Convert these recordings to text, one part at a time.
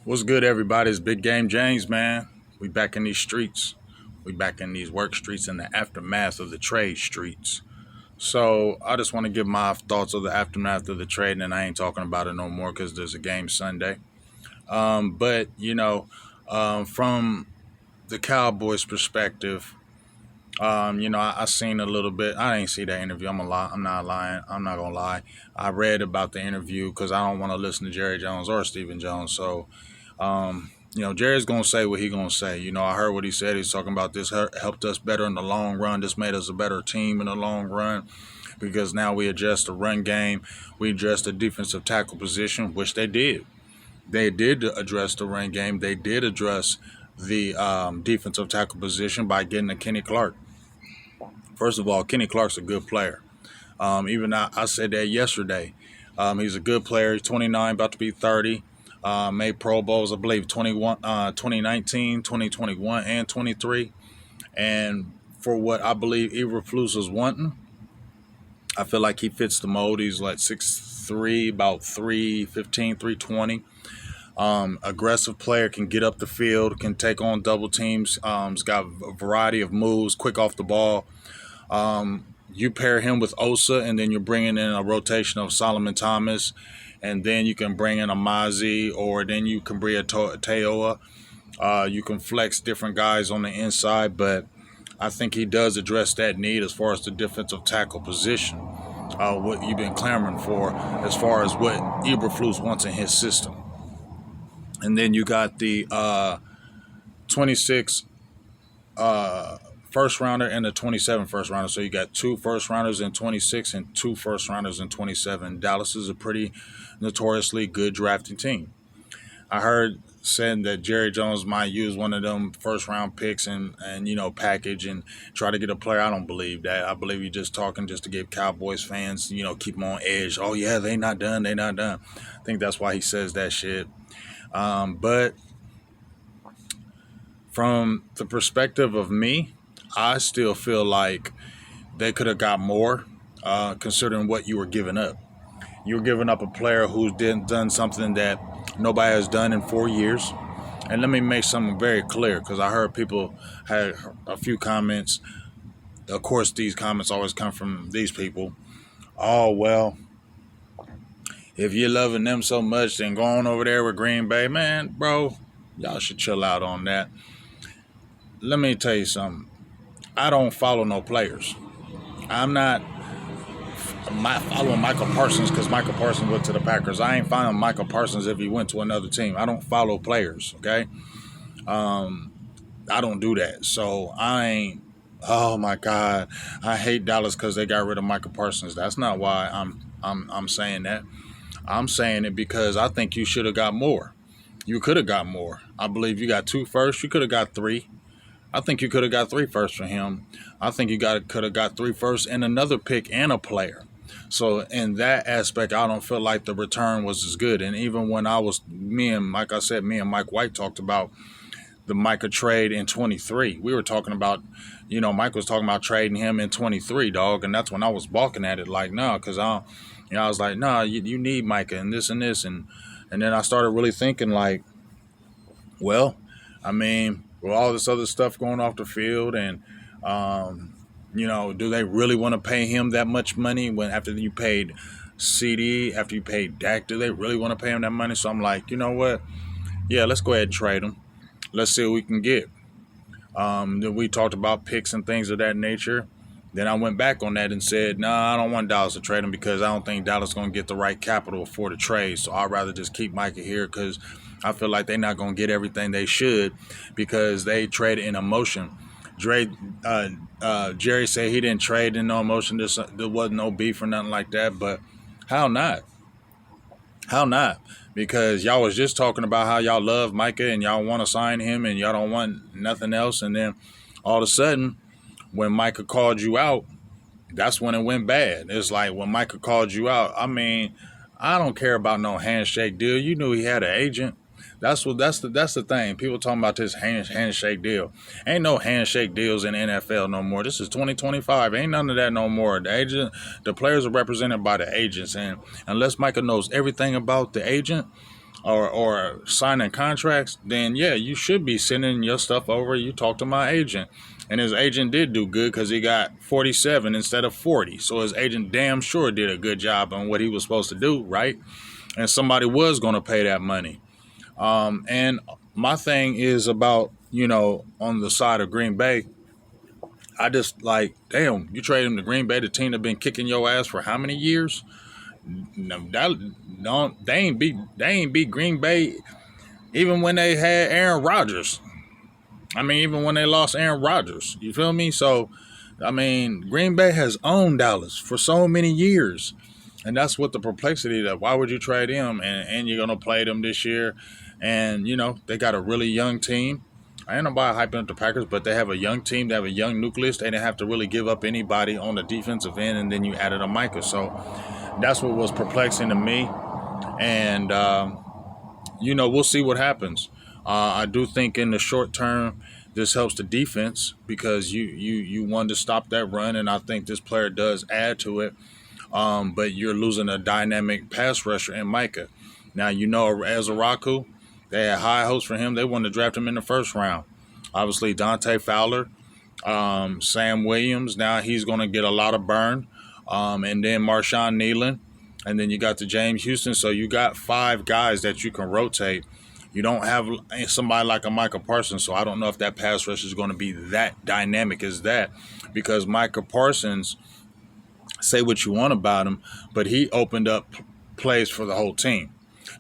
What's good, everybody? It's Big Game James, man. We back in these streets. We back in these work streets in the aftermath of the trade streets. So I just want to give my thoughts of the aftermath of the trade, and I ain't talking about it no more because there's a game Sunday. But from the Cowboys' perspective, I seen a little bit. I didn't see that interview. I'm a lie. I'm not lying. I'm not gonna lie. I read about the interview because I don't want to listen to Jerry Jones or Stephen Jones. So Jerry's gonna say what he gonna say. I heard what he said. He's talking about this helped us better in the long run. This made us a better team in the long run because now we adjust the run game. We adjust the defensive tackle position, which they did. They did address the run game. They did address the defensive tackle position by getting a Kenny Clark. First of all, Kenny Clark's a good player. Even I said that yesterday. He's a good player. He's 29, about to be 30. Made Pro Bowls, I believe, 2019, 2021, and 23. And for what I believe Eberflus was wanting, I feel like he fits the mold. He's like 6'3", about 315, 320. Aggressive player, can get up the field, can take on double teams. He's got a variety of moves, quick off the ball. You pair him with Osa, and then you're bringing in a rotation of Solomon Thomas, and then you can bring in a Mazi, or then you can bring a Teoa. You can flex different guys on the inside, but I think he does address that need as far as the defensive tackle position, what you've been clamoring for as far as what Eberflus wants in his system. And then you got the 26 first rounder and the 27 first rounder. So you got 2 first rounders in 26 and 2 first rounders in 27. Dallas is a pretty notoriously good drafting team. I heard said that Jerry Jones might use one of them first round picks and package and try to get a player. I don't believe that. I believe he's just talking just to give Cowboys fans, keep them on edge. Oh yeah, they not done. They not done. I think that's why he says that shit. But from the perspective of me, I still feel like they could have got more, considering what you were giving up. You were giving up a player who's done something that nobody has done in 4 years. And let me make something very clear, because I heard people had a few comments. Of course, these comments always come from these people. Oh, well, if you're loving them so much, then go on over there with Green Bay. Man, bro, y'all should chill out on that. Let me tell you something. I don't follow no players. I'm not following Michael Parsons because Michael Parsons went to the Packers. I ain't following Michael Parsons if he went to another team. I don't follow players, okay? I don't do that. So I ain't, oh my God, I hate Dallas because they got rid of Michael Parsons. That's not why I'm saying that. I'm saying it because I think you should have got more. You could have got more. I believe you got 2 firsts. You could have got 3. I think you could have got 3 firsts for him. I think you could have got 3 firsts and another pick and a player. So in that aspect, I don't feel like the return was as good. And even when me and Mike White talked about the Micah trade in 23. We were talking about, Mike was talking about trading him in 23, dog. And that's when I was balking at it like, no, because I was like, no, you need Micah and this and this. And then I started really thinking like, well, I mean, with all this other stuff going off the field and, do they really want to pay him that much money when after you paid CD, after you paid Dak, do they really want to pay him that money? So I'm like, you know what? Yeah, let's go ahead and trade him. Let's see what we can get. Then we talked about picks and things of that nature. Then I went back on that and said, nah, I don't want Dallas to trade him because I don't think Dallas is going to get the right capital for the trade. So I'd rather just keep Micah here because I feel like they're not going to get everything they should because they traded in emotion. Jerry said he didn't trade in no emotion. There wasn't no beef or nothing like that. But how not? How not? Because y'all was just talking about how y'all love Micah and y'all want to sign him and y'all don't want nothing else. And then all of a sudden, when Micah called you out, that's when it went bad. It's like when Micah called you out, I mean, I don't care about no handshake deal. You knew he had an agent. That's the thing. People talking about this handshake deal. Ain't no handshake deals in the NFL no more. This is 2025. Ain't none of that no more. The players are represented by the agents, and unless Micah knows everything about the agent, or signing contracts, then yeah, you should be sending your stuff over. You talk to my agent. And his agent did do good because he got 47 instead of 40. So his agent damn sure did a good job on what he was supposed to do, right? And somebody was going to pay that money. And my thing is about, on the side of Green Bay, I just like, damn, you trade him to Green Bay, the team that been kicking your ass for how many years? No, they ain't beat Green Bay even when they had Aaron Rodgers. I mean, even when they lost Aaron Rodgers, you feel me? So, I mean, Green Bay has owned Dallas for so many years. And that's what the perplexity that why would you trade him and you're going to play them this year? And, they got a really young team. I ain't nobody hyping up the Packers, but they have a young team. They have a young nucleus. They didn't have to really give up anybody on the defensive end, and then you added a Micah. So that's what was perplexing to me. And, we'll see what happens. I do think in the short term, this helps the defense because you wanted to stop that run, and I think this player does add to it. But you're losing a dynamic pass rusher in Micah. Now, as Araku, they had high hopes for him. They wanted to draft him in the first round. Obviously, Dante Fowler, Sam Williams, now he's going to get a lot of burn. And then Marshawn Nealon. And then you got the James Houston. So you got 5 guys that you can rotate. You don't have somebody like a Micah Parsons, so I don't know if that pass rush is going to be that dynamic as that, because Micah Parsons, say what you want about him, but he opened up plays for the whole team.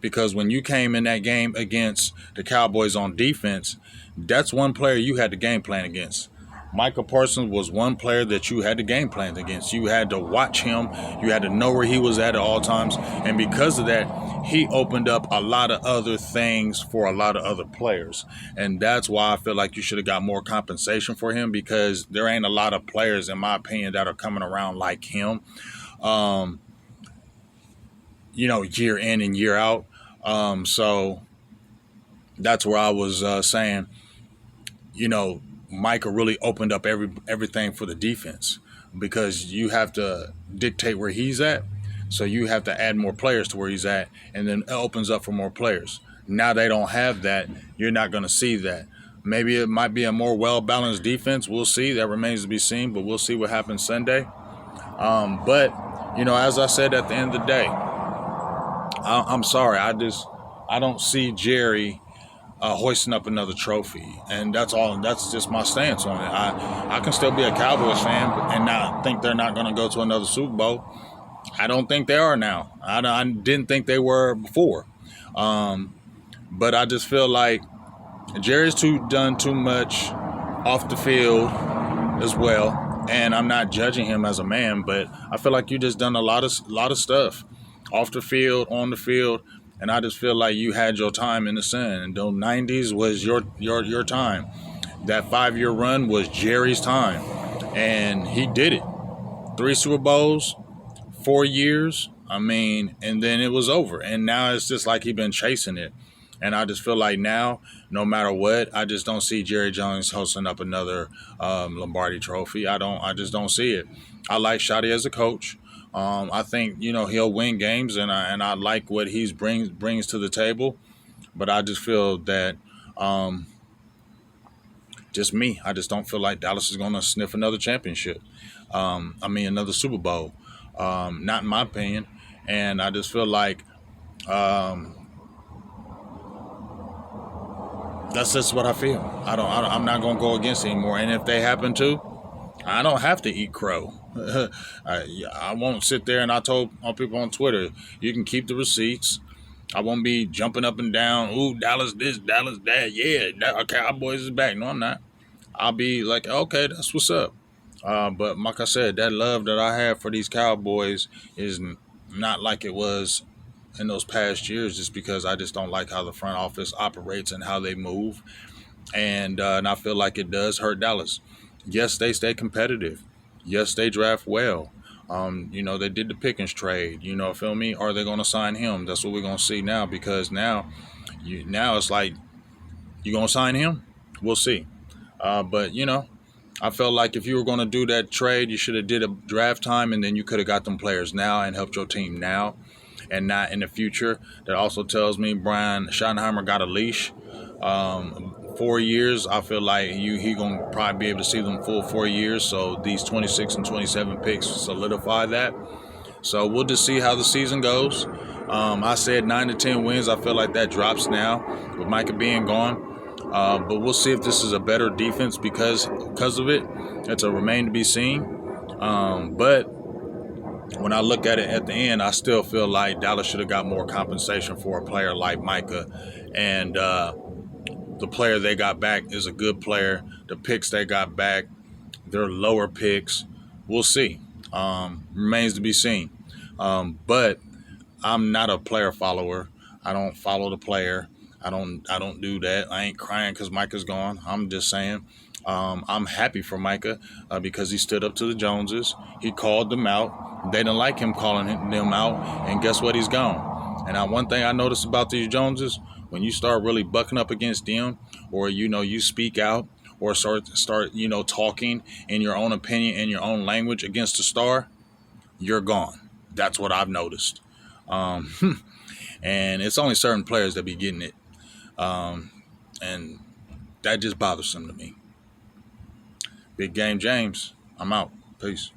Because when you came in that game against the Cowboys on defense, that's one player you had to game plan against. Micah Parsons was one player that you had to game plan against. You had to watch him. You had to know where he was at all times. And because of that, he opened up a lot of other things for a lot of other players. And that's why I feel like you should have got more compensation for him, because there ain't a lot of players, in my opinion, that are coming around like him, year in and year out. So that's where I was saying, Micah really opened up everything for the defense, because you have to dictate where he's at. So you have to add more players to where he's at, and then it opens up for more players. Now they don't have that. You're not going to see that. Maybe it might be a more well-balanced defense. We'll see. That remains to be seen, but we'll see what happens Sunday. But, as I said at the end of the day, I'm sorry. I don't see Jerry hoisting up another trophy, and that's all. That's just my stance on it. I can still be a Cowboys fan and not think they're not going to go to another Super Bowl. I don't think they are now. I didn't think they were before, but I just feel like Jerry's done too much off the field as well. And I'm not judging him as a man, but I feel like you just done a lot of stuff off the field, on the field. And I just feel like you had your time in the sun. And the 90s was your time. That 5-year run was Jerry's time. And he did it. 3 Super Bowls, 4 years. And then it was over. And now it's just like he's been chasing it. And I just feel like now, no matter what, I just don't see Jerry Jones hosting up another Lombardi trophy. I just don't see it. I like Shotty as a coach. I think, he'll win games, and I like what he brings to the table. But I just feel that, just me, I just don't feel like Dallas is going to sniff another championship. Another Super Bowl. Not in my opinion. And I just feel like that's just what I feel. I'm not going to go against it anymore. And if they happen to, I don't have to eat crow. I won't sit there, and I told people on Twitter, you can keep the receipts. I won't be jumping up and down. Ooh, Dallas this, Dallas that. Yeah, Cowboys is back. No, I'm not. I'll be like, okay, that's what's up. But like I said, that love that I have for these Cowboys is not like it was in those past years, just because I just don't like how the front office operates and how they move. And I feel like it does hurt Dallas. Yes, they stay competitive. Yes, they draft well. They did the Pickens trade. Feel me? Are they going to sign him? That's what we're going to see now, because now it's like, you going to sign him? We'll see. But I felt like if you were going to do that trade, you should have did a draft time, and then you could have got them players now and helped your team now. and not in the future. That also tells me Brian Schottenheimer got a leash. 4 years, I feel like he gonna probably be able to see them full 4 years. So these 26 and 27 picks solidify that. So we'll just see how the season goes. I said 9 to 10 wins. I feel like that drops now with Micah being gone. But we'll see if this is a better defense because of it. It's a remain to be seen. But when I look at it at the end, I still feel like Dallas should have got more compensation for a player like Micah. And the player they got back is a good player. The picks they got back, they're lower picks. We'll see. Remains to be seen. But I'm not a player follower. I don't follow the player. I don't do that. I ain't crying because Micah's gone. I'm just saying. I'm happy for Micah because he stood up to the Joneses. He called them out. They didn't like him calling them out, and guess what? He's gone. And one thing I noticed about these Joneses, when you start really bucking up against them, or you speak out, or start talking in your own opinion in your own language against a star, you're gone. That's what I've noticed. And it's only certain players that be getting it. And that just bothers them to me. Big Game James, I'm out. Peace.